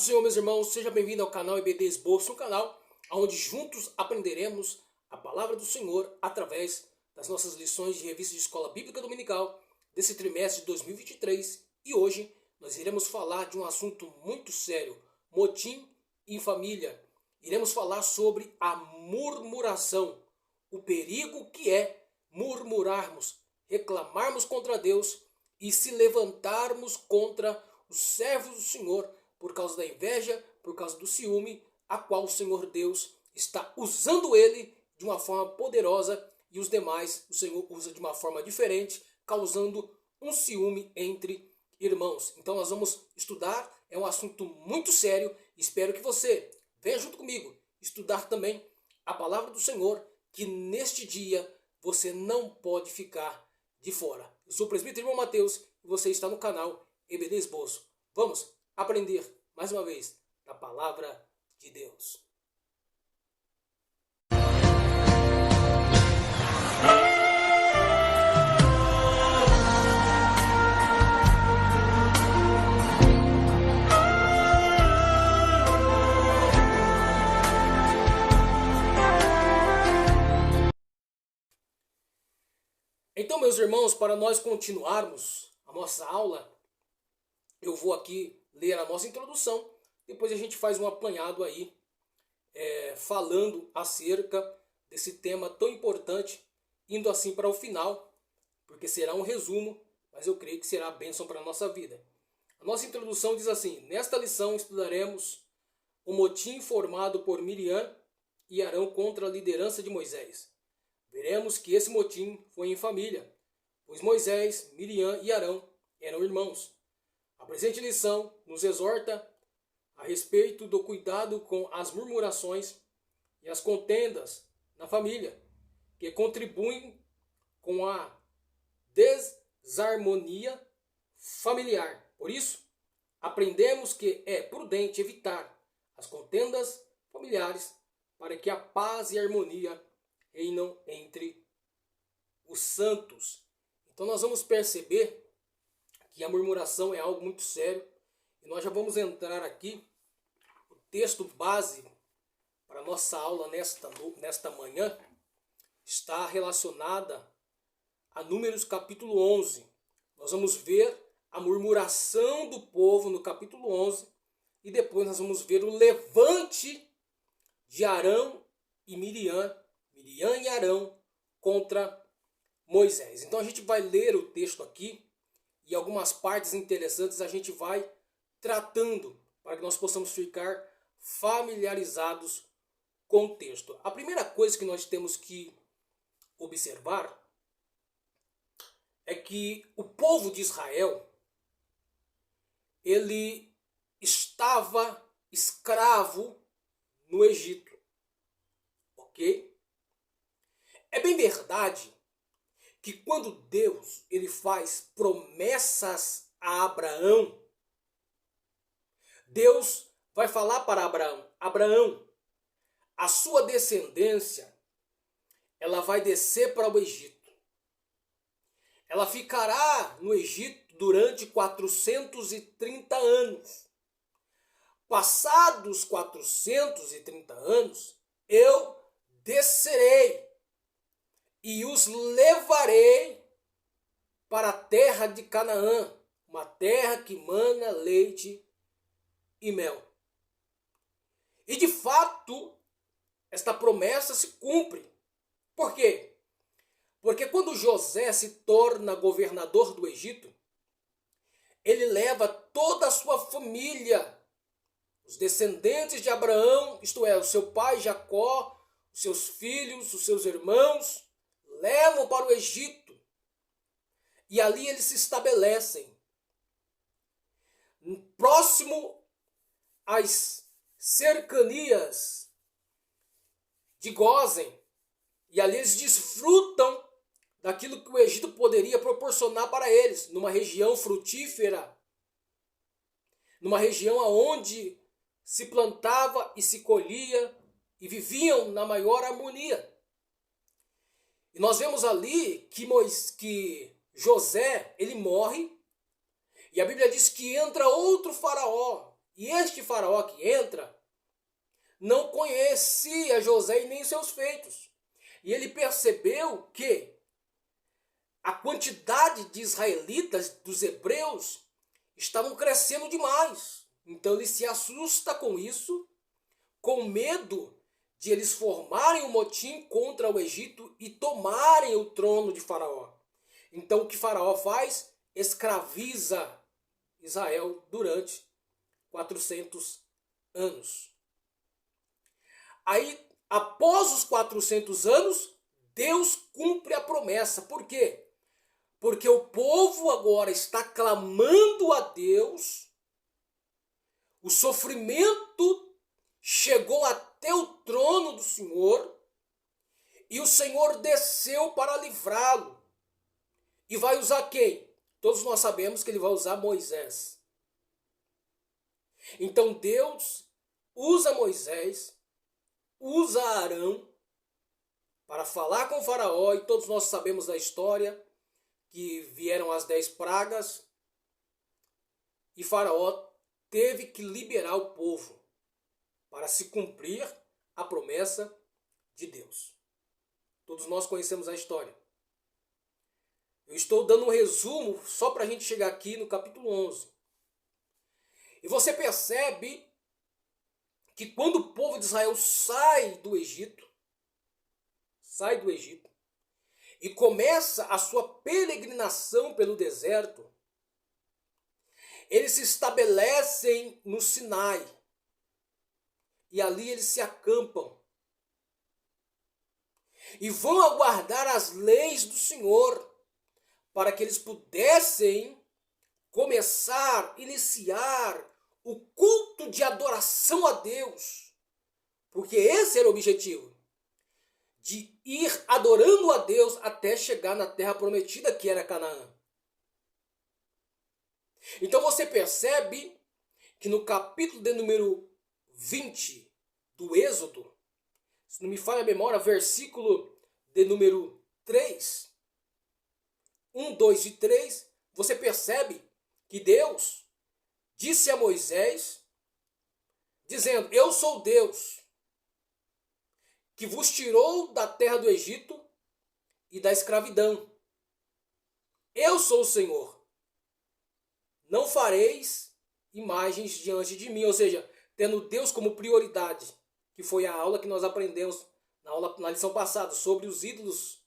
do Senhor, meus irmãos, seja bem-vindo ao canal EBD Esboço, um canal onde juntos aprenderemos a palavra do Senhor através das nossas lições de revista de escola bíblica dominical desse trimestre de 2023. E hoje nós iremos falar de um assunto muito sério, motim em família. Iremos falar sobre a murmuração, o perigo que é murmurarmos, reclamarmos contra Deus e se levantarmos contra os servos do Senhor por causa da inveja, por causa do ciúme, a qual o Senhor Deus está usando ele de uma forma poderosa e os demais o Senhor usa de uma forma diferente, causando um ciúme entre irmãos. Então nós vamos estudar, é um assunto muito sério, espero que você venha junto comigo estudar também a palavra do Senhor, que neste dia você não pode ficar de fora. Eu sou o presbítero irmão Mateus e você está no canal EBD Esboço. Vamos aprender mais uma vez da palavra de Deus. Então, meus irmãos, para nós continuarmos a nossa aula, eu vou aqui ler a nossa introdução, depois a gente faz um apanhado aí, falando acerca desse tema tão importante, indo assim para o final, porque será um resumo, mas eu creio que será bênção para a nossa vida. A nossa introdução diz assim: nesta lição estudaremos o motim formado por Miriam e Arão contra a liderança de Moisés. Veremos que esse motim foi em família, pois Moisés, Miriam e Arão eram irmãos. A presente lição nos exorta a respeito do cuidado com as murmurações e as contendas na família, que contribuem com a desarmonia familiar. Por isso, aprendemos que é prudente evitar as contendas familiares para que a paz e a harmonia reinam entre os santos. Então nós vamos perceber que a murmuração é algo muito sério. E nós já vamos entrar aqui. O texto base para a nossa aula nesta manhã está relacionada a Números capítulo 11. Nós vamos ver a murmuração do povo no capítulo 11. E depois nós vamos ver o levante de Arão e Miriam e Arão contra Moisés. Então a gente vai ler o texto aqui e algumas partes interessantes a gente vai tratando para que nós possamos ficar familiarizados com o texto. A primeira coisa que nós temos que observar é que o povo de Israel, ele estava escravo no Egito. Ok? É bem verdade que quando Deus ele faz promessas a Abraão, Deus vai falar para Abraão: Abraão, a sua descendência, ela vai descer para o Egito. Ela ficará no Egito durante 430 anos. Passados 430 anos, eu descerei e os levarei para a terra de Canaã, uma terra que mana leite e mel. E de fato, esta promessa se cumpre. Por quê? Porque quando José se torna governador do Egito, ele leva toda a sua família, os descendentes de Abraão, isto é, o seu pai Jacó, os seus filhos, os seus irmãos, levam para o Egito. E ali eles se estabelecem. Próximo às cercanias de Gósen. E ali eles desfrutam daquilo que o Egito poderia proporcionar para eles. Numa região frutífera. Numa região onde se plantava e se colhia e viviam na maior harmonia. E nós vemos ali que José, ele morre, e a Bíblia diz que entra outro faraó, E este faraó que entra não conhecia José e nem seus feitos. E ele percebeu que a quantidade de israelitas, dos hebreus, estavam crescendo demais. Então ele se assusta com isso, com medo de eles formarem um motim contra o Egito e tomarem o trono de Faraó. Então o que Faraó faz? Escraviza Israel durante 400 anos. Aí, após os 400 anos, Deus cumpre a promessa. Por quê? Porque o povo agora está clamando a Deus, o sofrimento chegou até o trono do Senhor, e o Senhor desceu para livrá-lo. E vai usar quem? Todos nós sabemos que ele vai usar Moisés. Então Deus usa Moisés, usa Arão para falar com o faraó, e todos nós sabemos da história que vieram as 10 pragas e faraó teve que liberar o povo para se cumprir a promessa de Deus. Todos nós conhecemos a história. Eu estou dando um resumo só para a gente chegar aqui no capítulo 11. E você percebe que quando o povo de Israel sai do Egito e começa a sua peregrinação pelo deserto, eles se estabelecem no Sinai e ali eles se acampam e vão aguardar as leis do Senhor para que eles pudessem iniciar o culto de adoração a Deus, porque esse era o objetivo, de ir adorando a Deus até chegar na terra prometida, que era Canaã. Então você percebe que no capítulo de número 20 do Êxodo, se não me falha a memória, versículo de número 3, 1, 2 e 3, você percebe que Deus disse a Moisés, dizendo: eu sou Deus, que vos tirou da terra do Egito e da escravidão. Eu sou o Senhor. Não fareis imagens diante de mim. Ou seja, tendo Deus como prioridade, que foi a aula que nós aprendemos na lição passada, sobre os ídolos.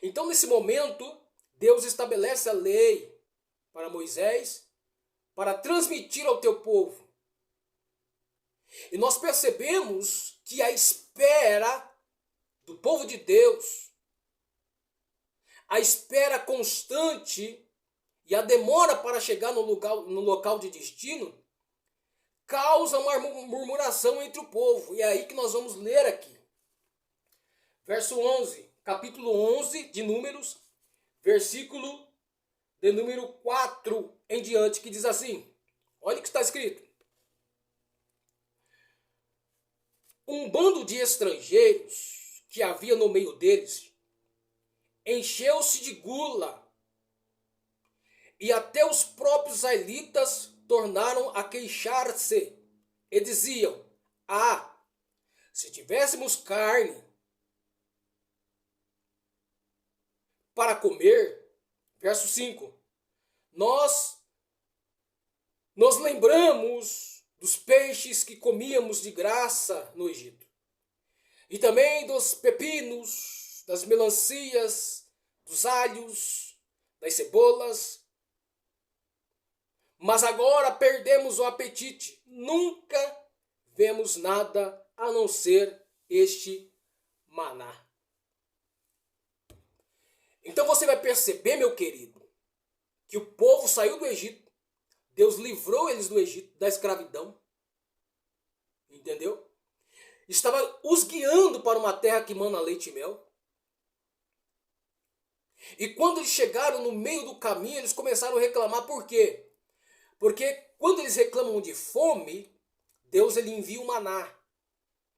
Então, nesse momento, Deus estabelece a lei para Moisés, para transmitir ao teu povo. E nós percebemos que a espera do povo de Deus, a espera constante e a demora para chegar no local de destino, causa uma murmuração entre o povo. E é aí que nós vamos ler aqui. Verso 11, capítulo 11 de Números, versículo de número 4 em diante, que diz assim: olha o que está escrito. Um bando de estrangeiros que havia no meio deles encheu-se de gula, e até os próprios israelitas tornaram a queixar-se e diziam: ah, se tivéssemos carne para comer, verso 5, nós nos lembramos dos peixes que comíamos de graça no Egito, e também dos pepinos, das melancias, dos alhos, das cebolas. Mas agora perdemos o apetite, nunca vemos nada a não ser este maná. Então você vai perceber, meu querido, que o povo saiu do Egito, Deus livrou eles do Egito, da escravidão, entendeu? Estava os guiando para uma terra que mana leite e mel. E quando eles chegaram no meio do caminho, eles começaram a reclamar. Por quê? Porque quando eles reclamam de fome, Deus ele envia o maná.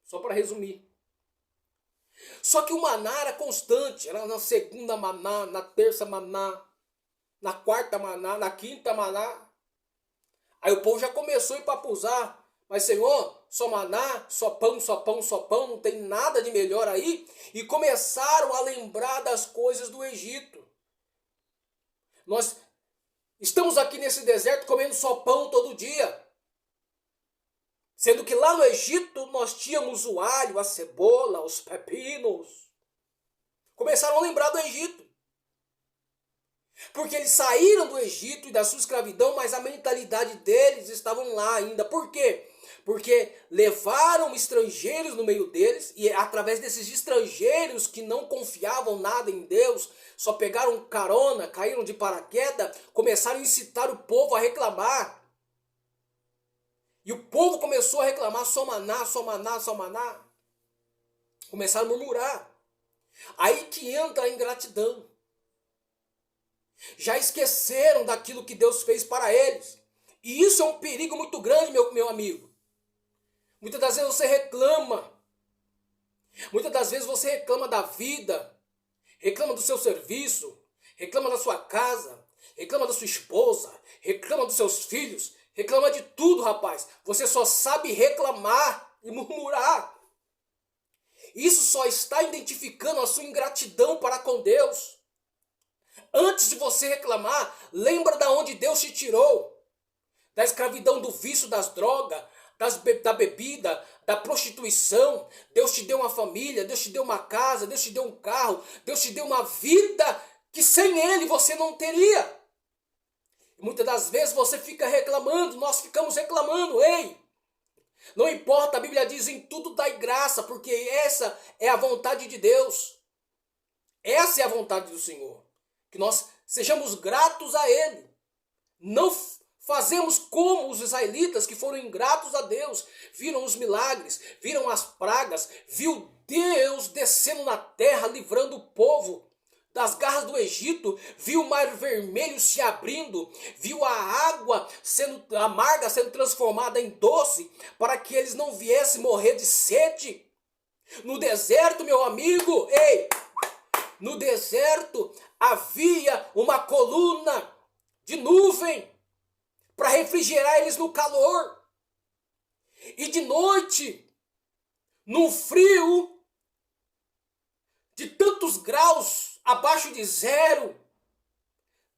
Só para resumir. Só que o maná era constante. Era na segunda maná, na terça maná, na quarta maná, na quinta maná. Aí o povo já começou a empapuzar. Mas, Senhor, só maná, só pão, só pão, só pão, não tem nada de melhor aí. E começaram a lembrar das coisas do Egito. Nós estamos aqui nesse deserto comendo só pão todo dia. Sendo que lá no Egito nós tínhamos o alho, a cebola, os pepinos. Começaram a lembrar do Egito. Porque eles saíram do Egito e da sua escravidão, mas a mentalidade deles estavam lá ainda. Por quê? Porque levaram estrangeiros no meio deles, e através desses estrangeiros que não confiavam nada em Deus, só pegaram carona, caíram de paraquedas, começaram a incitar o povo a reclamar. E o povo começou a reclamar, só maná, só maná, só maná. Começaram a murmurar. Aí que entra a ingratidão. Já esqueceram daquilo que Deus fez para eles. E isso é um perigo muito grande, meu amigo. Muitas das vezes você reclama. Muitas das vezes você reclama da vida. Reclama do seu serviço. Reclama da sua casa. Reclama da sua esposa. Reclama dos seus filhos. Reclama de tudo, rapaz. Você só sabe reclamar e murmurar. Isso só está identificando a sua ingratidão para com Deus. Antes de você reclamar, lembra da onde Deus te tirou. Da escravidão, do vício, das drogas, da bebida, da prostituição. Deus te deu uma família, Deus te deu uma casa, Deus te deu um carro, Deus te deu uma vida que sem Ele você não teria. E muitas das vezes você fica reclamando, nós ficamos reclamando, ei! Não importa, a Bíblia diz em tudo dai graça, porque essa é a vontade de Deus. Essa é a vontade do Senhor. Que nós sejamos gratos a Ele. Não fazemos como os israelitas que foram ingratos a Deus. Viram os milagres, viram as pragas, viu Deus descendo na terra, livrando o povo das garras do Egito, viu o mar vermelho se abrindo, viu a água sendo amarga, sendo transformada em doce, para que eles não viessem morrer de sede. No deserto, meu amigo, ei, no deserto havia uma coluna de nuvem para refrigerar eles no calor. E de noite, no frio de tantos graus abaixo de zero,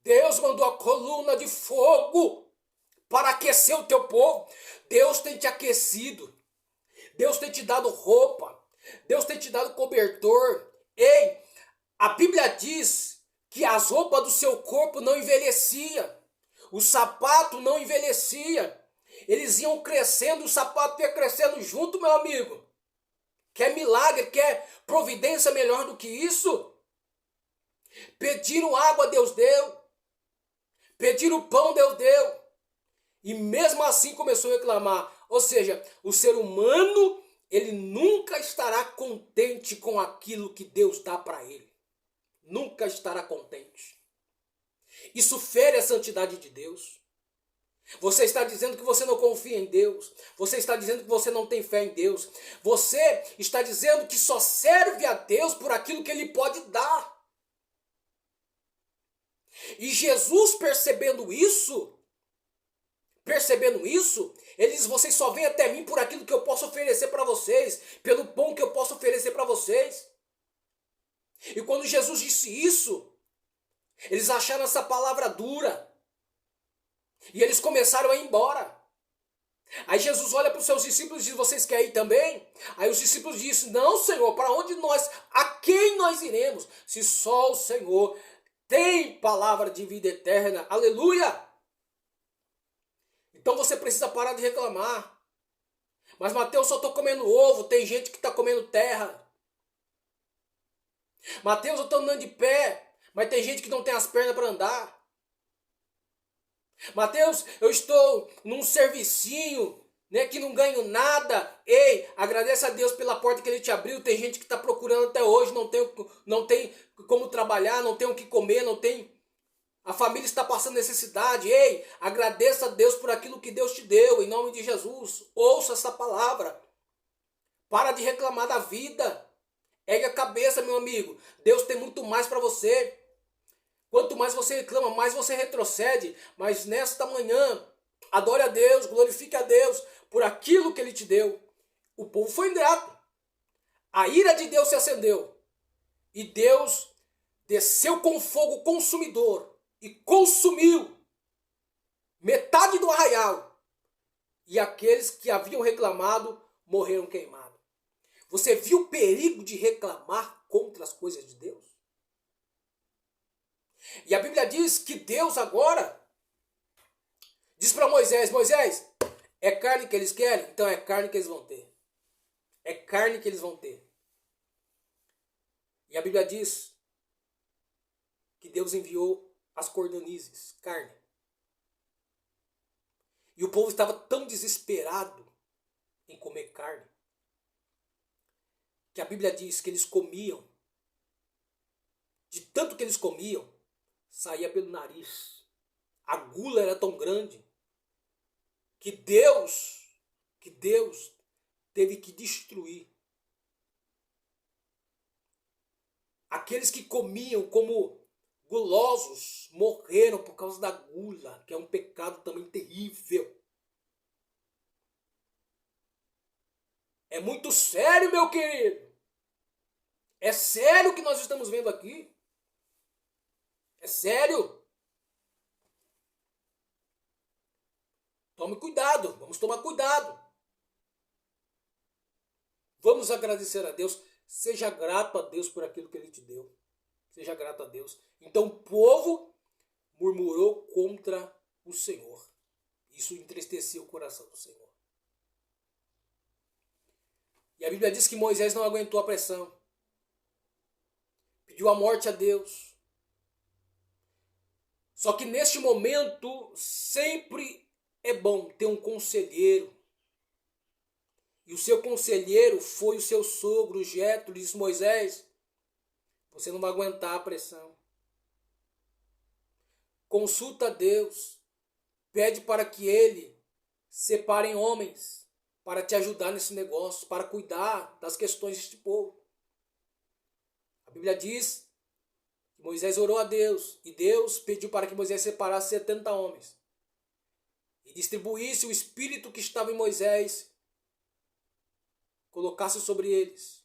Deus mandou a coluna de fogo para aquecer o teu povo. Deus tem te aquecido. Deus tem te dado roupa. Deus tem te dado cobertor. Ei, a Bíblia diz que as roupas do seu corpo não envelhecia. O sapato não envelhecia. Eles iam crescendo, o sapato ia crescendo junto, meu amigo. Quer milagre, quer providência melhor do que isso? Pediram água, Deus deu. Pediram pão, Deus deu. E mesmo assim começou a reclamar. Ou seja, o ser humano, ele nunca estará contente com aquilo que Deus dá para ele. Nunca estará contente. Isso fere a santidade de Deus. Você está dizendo que você não confia em Deus. Você está dizendo que você não tem fé em Deus. Você está dizendo que só serve a Deus por aquilo que Ele pode dar. E Jesus percebendo isso, Ele diz, vocês só vêm até mim por aquilo que eu posso oferecer para vocês, pelo pão que eu posso oferecer para vocês. E quando Jesus disse isso, eles acharam essa palavra dura. E eles começaram a ir embora. Aí Jesus olha para os seus discípulos e diz, vocês querem ir também? Aí os discípulos dizem, não, Senhor, para onde a quem nós iremos? Se só o Senhor tem palavra de vida eterna. Aleluia! Então você precisa parar de reclamar. Mas Mateus, só estou comendo ovo, tem gente que está comendo terra. Mateus, eu estou andando de pé, mas tem gente que não tem as pernas para andar. Mateus, eu estou num servicinho, né, que não ganho nada. Ei, agradece a Deus pela porta que Ele te abriu. Tem gente que está procurando até hoje, não tem como trabalhar, não tem o que comer, não tem. A família está passando necessidade. Ei, agradeça a Deus por aquilo que Deus te deu, em nome de Jesus. Ouça essa palavra. Para de reclamar da vida. Ergue a cabeça, meu amigo. Deus tem muito mais para você. Quanto mais você reclama, mais você retrocede. Mas nesta manhã, Adore a Deus, glorifique a Deus por aquilo que Ele te deu. O povo foi ingrato. A ira de Deus se acendeu. E Deus desceu com fogo consumidor e consumiu metade do arraial. E aqueles que haviam reclamado morreram queimados. Você viu o perigo de reclamar contra as coisas de Deus? E a Bíblia diz que Deus agora diz para Moisés, Moisés, é carne que eles querem? Então é carne que eles vão ter. É carne que eles vão ter. E a Bíblia diz que Deus enviou as cordonizes, carne. E o povo estava tão desesperado em comer carne, que a Bíblia diz que eles comiam, de tanto que eles comiam, saía pelo nariz. A gula era tão grande que Deus teve que destruir aqueles que comiam como gulosos, morreram por causa da gula, que é um pecado também terrível. É muito sério, meu querido. É sério o que nós estamos vendo aqui. É sério. Tome cuidado, vamos tomar cuidado. Vamos agradecer a Deus. Seja grato a Deus por aquilo que Ele te deu. Seja grato a Deus. Então o povo murmurou contra o Senhor. Isso entristeceu o coração do Senhor. E a Bíblia diz que Moisés não aguentou a pressão. Pediu a morte a Deus. Só que neste momento sempre é bom ter um conselheiro. E o seu conselheiro foi o seu sogro, Jetro, disse, Moisés, você não vai aguentar a pressão. Consulta a Deus. Pede para que Ele separe homens para te ajudar nesse negócio, para cuidar das questões deste povo. A Bíblia diz que Moisés orou a Deus e Deus pediu para que Moisés separasse 70 homens e distribuísse o espírito que estava em Moisés, colocasse sobre eles.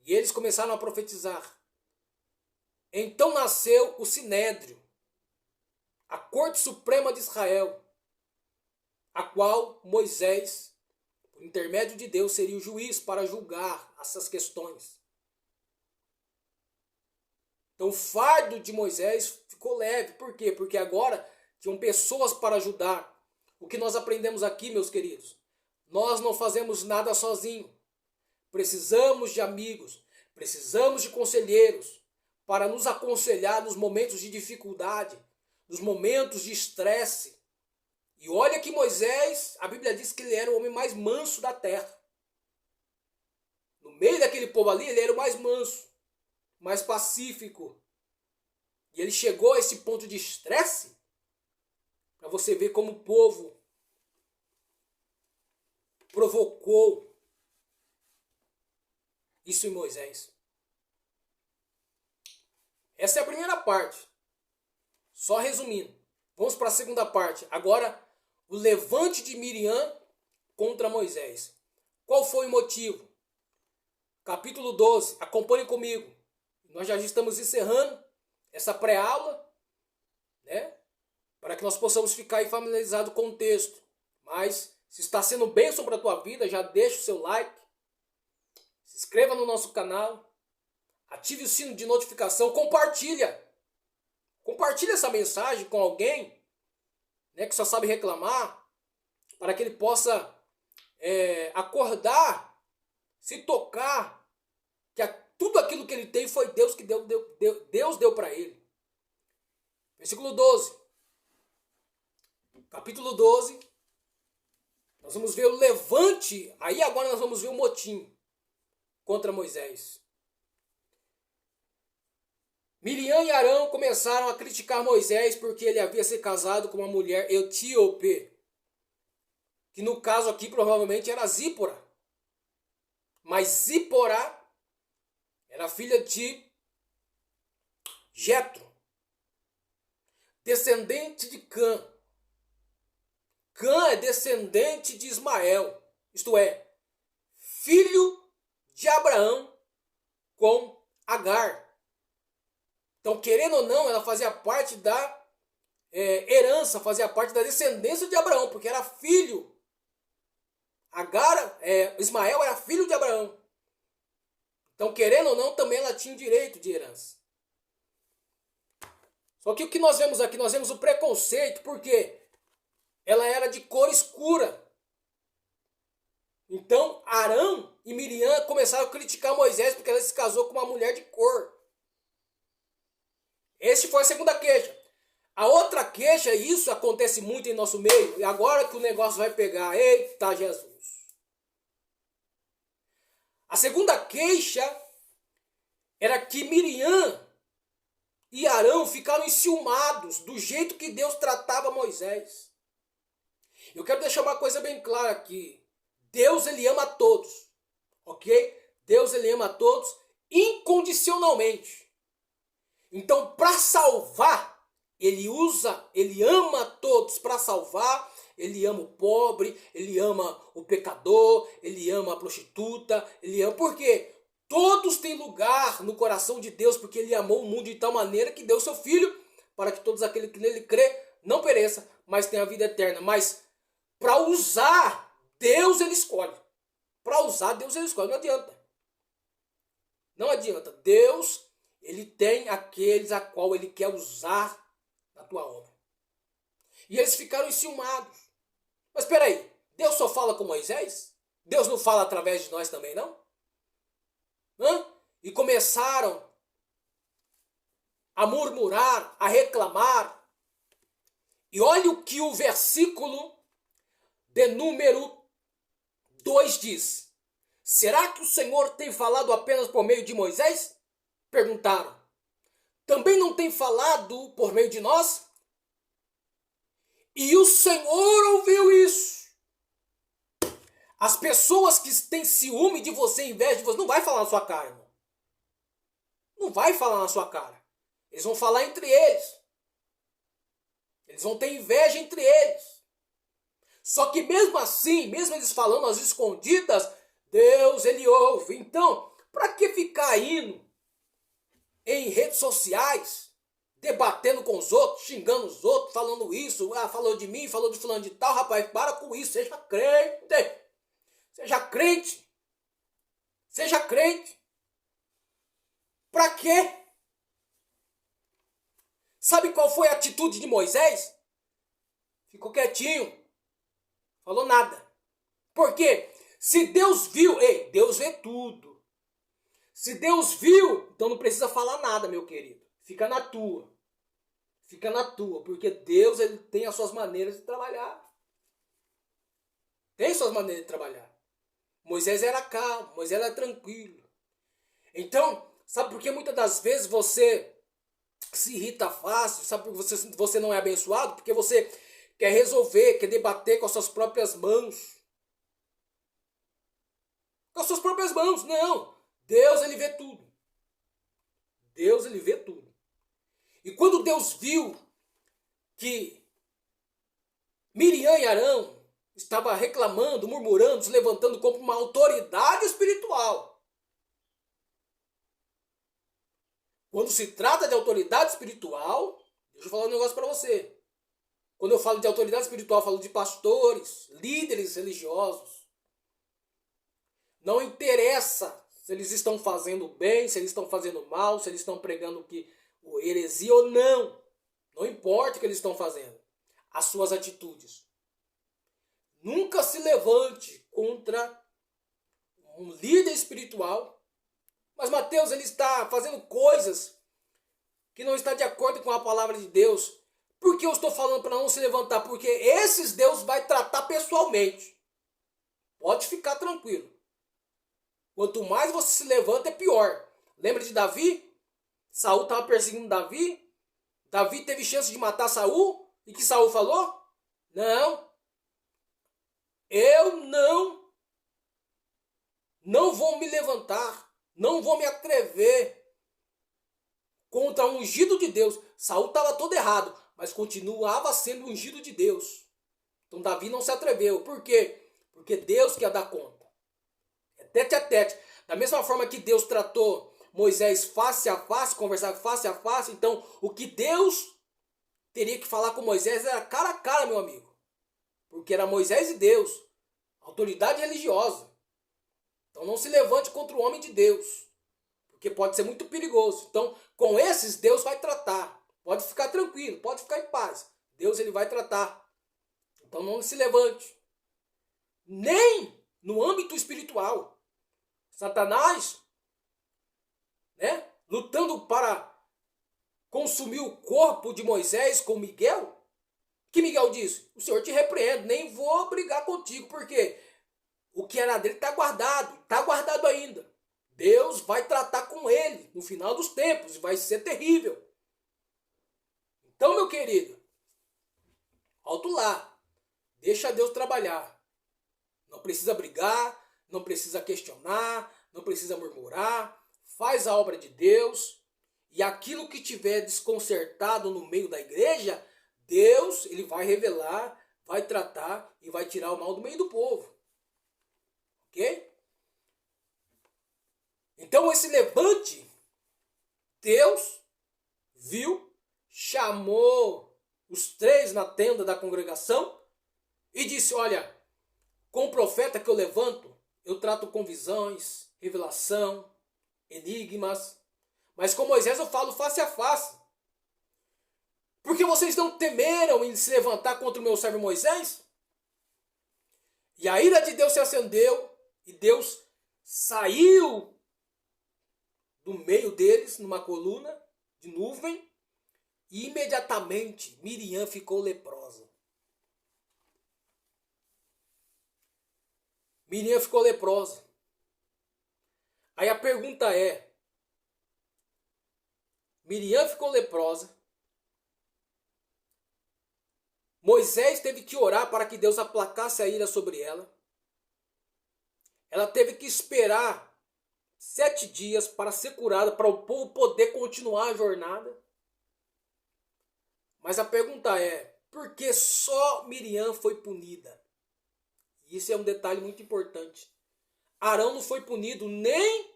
E eles começaram a profetizar. Então nasceu o Sinédrio, a Corte Suprema de Israel, a qual Moisés, por intermédio de Deus, seria o juiz para julgar essas questões. Então o fardo de Moisés ficou leve. Por quê? Porque agora tinham pessoas para ajudar. O que nós aprendemos aqui, meus queridos? Nós não fazemos nada sozinho. Precisamos de amigos, precisamos de conselheiros para nos aconselhar nos momentos de dificuldade, nos momentos de estresse. E olha que Moisés, a Bíblia diz que ele era o homem mais manso da terra. No meio daquele povo ali, ele era o mais manso, mais pacífico. E ele chegou a esse ponto de estresse, para você ver como o povo provocou isso em Moisés. Essa é a primeira parte. Só resumindo. Vamos para a segunda parte. Agora, o levante de Miriam contra Moisés. Qual foi o motivo? Capítulo 12. Acompanhe comigo. Nós já estamos encerrando essa pré-aula, né? Para que nós possamos ficar aí familiarizados com o texto. Mas, se está sendo bênção para a tua vida, já deixa o seu like. Se inscreva no nosso canal. Ative o sino de notificação. Compartilha. Compartilha essa mensagem com alguém, né, que só sabe reclamar. Para que ele possa acordar, se tocar. Que tudo aquilo que ele tem foi Deus que Deus deu para ele. Versículo 12. Capítulo 12. Nós vamos ver o levante. Aí agora nós vamos ver o motim contra Moisés. Miriam e Arão começaram a criticar Moisés porque ele havia se casado com uma mulher etíope, que no caso aqui provavelmente era Zípora. Mas Zípora era filha de Jetro. descendente de Cã. Cã é descendente de Ismael, isto é, filho de Abraão com Agar. Então, querendo ou não, ela fazia parte da herança, fazia parte da descendência de Abraão, porque era filho. Ismael era filho de Abraão. Então, querendo ou não, também ela tinha direito de herança. Só que o que nós vemos aqui, nós vemos o preconceito, porque ela era de cor escura. Então, Arão e Miriam começaram a criticar Moisés porque ela se casou com uma mulher de cor. Essa foi a segunda queixa. A outra queixa, e isso acontece muito em nosso meio, e agora que o negócio vai pegar, eita Jesus. A segunda queixa era que Miriam e Arão ficaram enciumados do jeito que Deus tratava Moisés. Eu quero deixar uma coisa bem clara aqui. Deus, ele ama a todos, ok? Deus, ele ama a todos incondicionalmente. Então, para salvar, ele ama a todos para salvar. Ele ama o pobre, ele ama o pecador, ele ama a prostituta, ele ama... Por quê? Todos têm lugar no coração de Deus, porque ele amou o mundo de tal maneira que deu seu Filho, para que todos aqueles que nele crê não pereça, mas tenha a vida eterna. Mas para usar, Deus ele escolhe. Para usar, Deus ele escolhe. Não adianta. Não adianta. Deus, ele tem aqueles a qual ele quer usar na tua obra. E eles ficaram enciumados. Mas espera aí, Deus só fala com Moisés? Deus não fala através de nós também, não? E começaram a murmurar, a reclamar. E olha o que o versículo de número 2 diz. Será que o Senhor tem falado apenas por meio de Moisés? Perguntaram. Também não tem falado por meio de nós? E o Senhor ouviu isso. As pessoas que têm ciúme de você, inveja de você, não vai falar na sua cara, irmão. Não vai falar na sua cara. Eles vão falar entre eles. Eles vão ter inveja entre eles. Só que mesmo assim, mesmo eles falando às escondidas, Deus, ele ouve. Então, para que ficar indo em redes sociais, debatendo com os outros, xingando os outros, falando isso, falou de mim, falou de fulano de tal, rapaz, para com isso, seja crente. Seja crente. Seja crente. Para quê? Sabe qual foi a atitude de Moisés? Ficou quietinho. Falou nada. Por quê? Se Deus viu, Deus vê tudo. Se Deus viu, então não precisa falar nada, meu querido. Fica na tua. Fica na tua, porque Deus ele tem as suas maneiras de trabalhar. Tem suas maneiras de trabalhar. Moisés era calmo, Moisés era tranquilo. Então, sabe por que muitas das vezes você se irrita fácil? Sabe por que você não é abençoado? Porque você quer resolver, quer debater com as suas próprias mãos. Com as suas próprias mãos, não. Deus, ele vê tudo. Deus, ele vê tudo. E quando Deus viu que Miriam e Arão estavam reclamando, murmurando, se levantando como uma autoridade espiritual. Quando se trata de autoridade espiritual, deixa eu falar um negócio para você. Quando eu falo de autoridade espiritual, eu falo de pastores, líderes religiosos. Não interessa se eles estão fazendo bem, se eles estão fazendo mal, se eles estão pregando heresia ou não. Não importa o que eles estão fazendo. As suas atitudes. Nunca se levante contra um líder espiritual. Mas Mateus, ele está fazendo coisas que não está de acordo com a palavra de Deus. Por que eu estou falando para não se levantar? Porque esses Deus vai tratar pessoalmente. Pode ficar tranquilo. Quanto mais você se levanta, é pior. Lembra de Davi? Saul estava perseguindo Davi. Davi teve chance de matar Saul. E que Saul falou? Não. Eu não vou me levantar. Não vou me atrever contra o ungido de Deus. Saul estava todo errado. mas continuava sendo ungido de Deus. Então Davi não se atreveu. Por quê? Porque Deus que ia dar conta. É tete a tete. Da mesma forma que Deus tratou Moisés face a face, conversar face a face, então o que Deus teria que falar com Moisés era cara a cara, meu amigo. Porque era Moisés e Deus. Autoridade religiosa. Então não se levante contra o homem de Deus. Porque pode ser muito perigoso. Então, com esses, Deus vai tratar. Pode ficar tranquilo, pode ficar em paz. Deus ele vai tratar. Então não se levante. Nem no âmbito espiritual. Satanás, né, lutando para consumir o corpo de Moisés com Miguel. Que Miguel disse? O Senhor te repreende, nem vou brigar contigo, porque o que era dele está guardado ainda. Deus vai tratar com ele no final dos tempos, vai ser terrível. Então, meu querido, alto lá, deixa Deus trabalhar. Não precisa brigar, não precisa questionar, não precisa murmurar. Faz a obra de Deus. E aquilo que tiver desconcertado no meio da igreja, Deus ele vai revelar, vai tratar e vai tirar o mal do meio do povo. Ok? Então esse levante, Deus viu, chamou os três na tenda da congregação e disse, olha, com o profeta que eu levanto, eu trato com visões, revelação, enigmas, mas com Moisés eu falo face a face. Porque vocês não temeram em se levantar contra o meu servo Moisés? E a ira de Deus se acendeu e Deus saiu do meio deles numa coluna de nuvem e imediatamente Miriam ficou leprosa. Miriam ficou leprosa. Aí a pergunta é, Miriam ficou leprosa, Moisés teve que orar para que Deus aplacasse a ira sobre ela. Ela teve que esperar 7 dias para ser curada, para o povo poder continuar a jornada. Mas a pergunta é, por que só Miriam foi punida? Isso é um detalhe muito importante. Arão não foi punido nem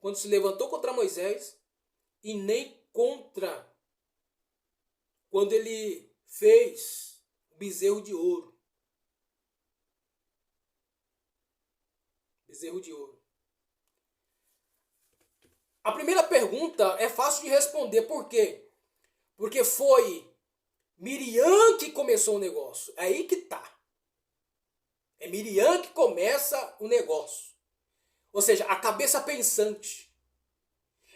quando se levantou contra Moisés e nem contra quando ele fez o bezerro de ouro. Bezerro de ouro. A primeira pergunta é fácil de responder. Por quê? Porque foi Miriam que começou o negócio. É aí que tá. É Miriam que começa o negócio. Ou seja, a cabeça pensante.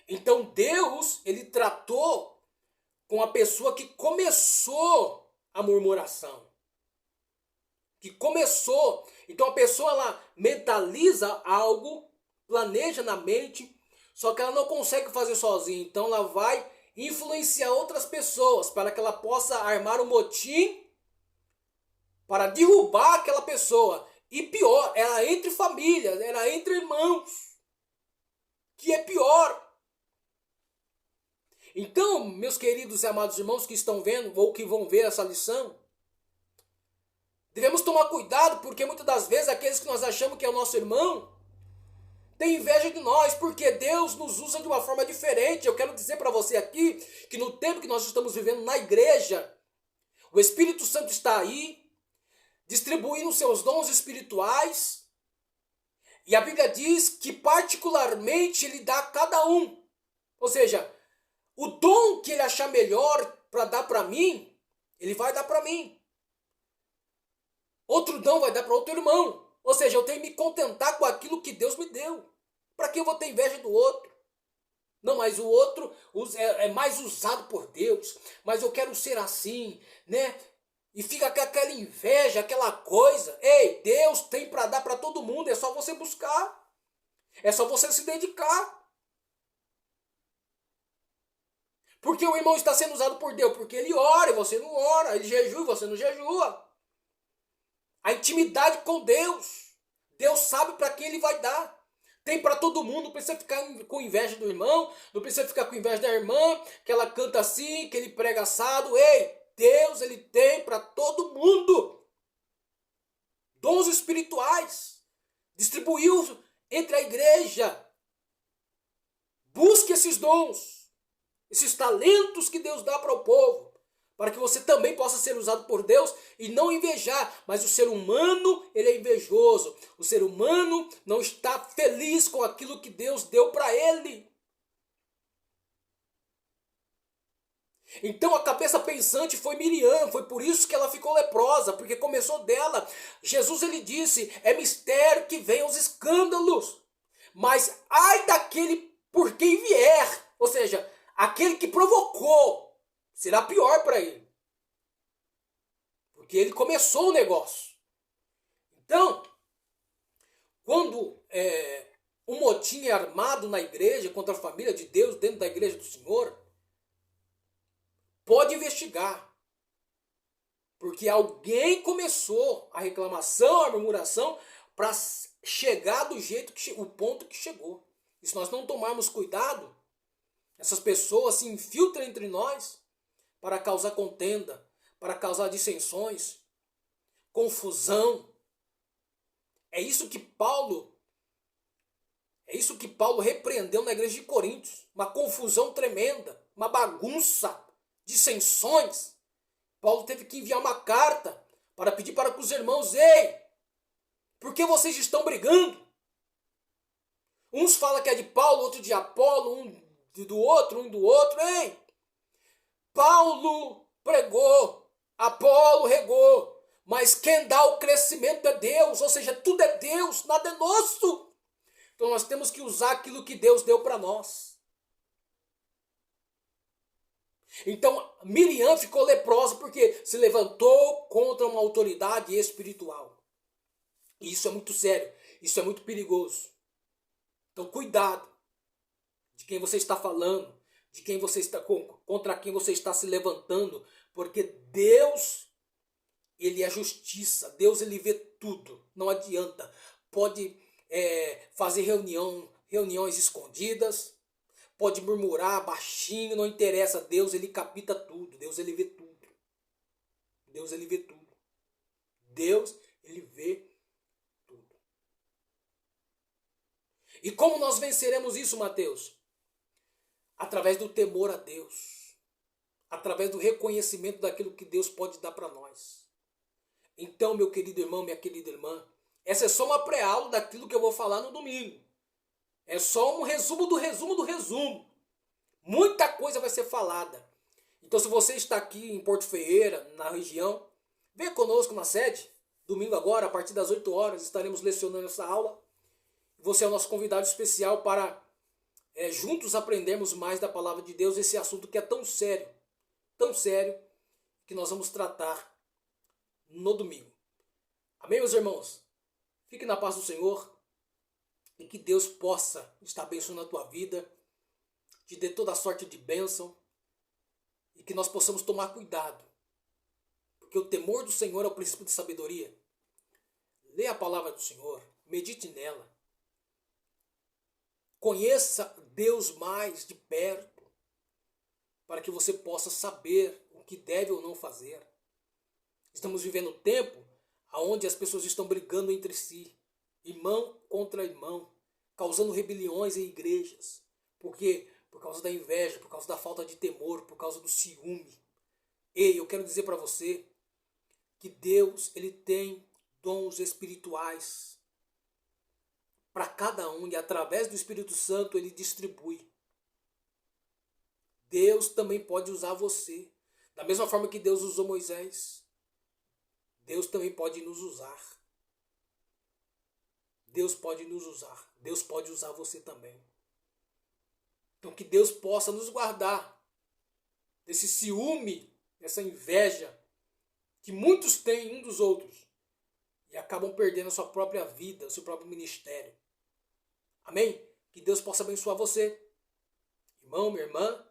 Então Deus, ele tratou com a pessoa que começou a murmuração. Que começou. Então a pessoa ela mentaliza algo, planeja na mente, só que ela não consegue fazer sozinha. Então ela vai influenciar outras pessoas para que ela possa armar um motim para derrubar aquela pessoa. E pior, era entre famílias, era entre irmãos. Que é pior. Então, meus queridos e amados irmãos que estão vendo ou que vão ver essa lição, devemos tomar cuidado porque muitas das vezes aqueles que nós achamos que é o nosso irmão tem inveja de nós, porque Deus nos usa de uma forma diferente. Eu quero dizer para você aqui que no tempo que nós estamos vivendo na igreja, o Espírito Santo está aí, distribuindo seus dons espirituais, e a Bíblia diz que particularmente Ele dá a cada um. Ou seja, o dom que Ele achar melhor para dar para mim, Ele vai dar para mim. Outro dom vai dar para outro irmão. Ou seja, eu tenho que me contentar com aquilo que Deus me deu. Para que eu vou ter inveja do outro? Não, mas o outro é mais usado por Deus. Mas eu quero ser assim, né? E fica com aquela inveja, aquela coisa. Ei, Deus tem para dar para todo mundo. É só você buscar. É só você se dedicar. Porque o irmão está sendo usado por Deus? Porque ele ora e você não ora. Ele jejua e você não jejua. A intimidade com Deus. Deus sabe para quem Ele vai dar. Tem para todo mundo. Não precisa ficar com inveja do irmão. Não precisa ficar com inveja da irmã. Que ela canta assim, que ele prega assado. Ei, Deus ele tem para todo mundo. Dons espirituais. Distribuiu entre a igreja. Busque esses dons, esses talentos que Deus dá para o povo, para que você também possa ser usado por Deus e não invejar. Mas o ser humano, ele é invejoso. O ser humano não está feliz com aquilo que Deus deu para ele. Então a cabeça pensante foi Miriam, foi por isso que ela ficou leprosa, porque começou dela. Jesus ele disse, é mistério que venham os escândalos, mas ai daquele por quem vier, ou seja, aquele que provocou, será pior para ele, porque ele começou o negócio. Então, quando um motim é armado na igreja contra a família de Deus, dentro da igreja do Senhor, pode investigar. Porque alguém começou a reclamação, a murmuração, para chegar do jeito que o ponto que chegou. E se nós não tomarmos cuidado, essas pessoas se infiltram entre nós para causar contenda, para causar dissensões, confusão. É isso que Paulo repreendeu na igreja de Coríntios. Uma confusão tremenda, uma bagunça, dissensões. Paulo teve que enviar uma carta para pedir para que os irmãos, ei, por que vocês estão brigando? Uns falam que é de Paulo, outro de Apolo, um do outro, ei. Paulo pregou, Apolo regou, mas quem dá o crescimento é Deus, ou seja, tudo é Deus, nada é nosso. Então nós temos que usar aquilo que Deus deu para nós. Então Miriam ficou leprosa porque se levantou contra uma autoridade espiritual. E isso é muito sério, isso é muito perigoso. Então cuidado de quem você está falando, de quem você está contra quem você está se levantando, porque Deus, ele é justiça, Deus ele vê tudo, não adianta. Pode fazer reuniões escondidas, pode murmurar baixinho, não interessa. Deus ele capta tudo. Deus ele vê tudo. Deus ele vê tudo. Deus ele vê tudo. E como nós venceremos isso, Mateus? Através do temor a Deus. Através do reconhecimento daquilo que Deus pode dar para nós. Então, meu querido irmão, minha querida irmã, essa é só uma pré-aula daquilo que eu vou falar no domingo. É só um resumo do resumo do resumo. Muita coisa vai ser falada. Então se você está aqui em Porto Ferreira, na região, venha conosco na sede. Domingo agora, a partir das 8 horas, estaremos lecionando essa aula. Você é o nosso convidado especial para juntos aprendermos mais da palavra de Deus, esse assunto que é tão sério, que nós vamos tratar no domingo. Amém, meus irmãos? Fique na paz do Senhor. E que Deus possa estar abençoando a tua vida, te dê toda a sorte de bênção, e que nós possamos tomar cuidado, porque o temor do Senhor é o princípio de sabedoria. Leia a palavra do Senhor, medite nela, conheça Deus mais de perto, para que você possa saber o que deve ou não fazer. Estamos vivendo um tempo onde as pessoas estão brigando entre si, irmão contra irmão, causando rebeliões em igrejas. Por quê? Por causa da inveja, por causa da falta de temor, por causa do ciúme. Ei, eu quero dizer para você que Deus ele tem dons espirituais para cada um e através do Espírito Santo ele distribui. Deus também pode usar você. Da mesma forma que Deus usou Moisés, Deus também pode nos usar. Deus pode nos usar. Deus pode usar você também. Então que Deus possa nos guardar desse ciúme, dessa inveja que muitos têm um dos outros e acabam perdendo a sua própria vida, o seu próprio ministério. Amém? Que Deus possa abençoar você, irmão, minha irmã,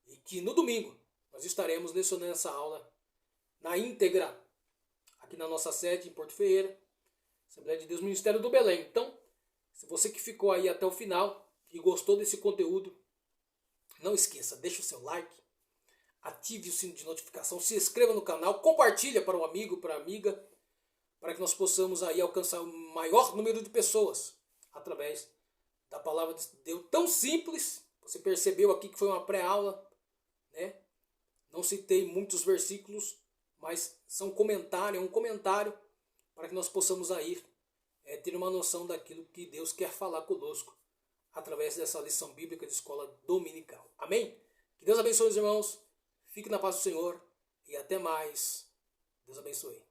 e que no domingo nós estaremos lecionando essa aula na íntegra aqui na nossa sede em Porto Ferreira, Assembleia de Deus, Ministério do Belém. Então, se você que ficou aí até o final e gostou desse conteúdo, não esqueça, deixa o seu like, ative o sino de notificação, se inscreva no canal, compartilha para um amigo, para a amiga, para que nós possamos aí alcançar o maior número de pessoas através da palavra de Deus tão simples. Você percebeu aqui que foi uma pré-aula, né? Não citei muitos versículos, mas são um comentário para que nós possamos aí ter uma noção daquilo que Deus quer falar conosco através dessa lição bíblica de escola dominical. Amém? Que Deus abençoe os irmãos, fique na paz do Senhor e até mais. Deus abençoe.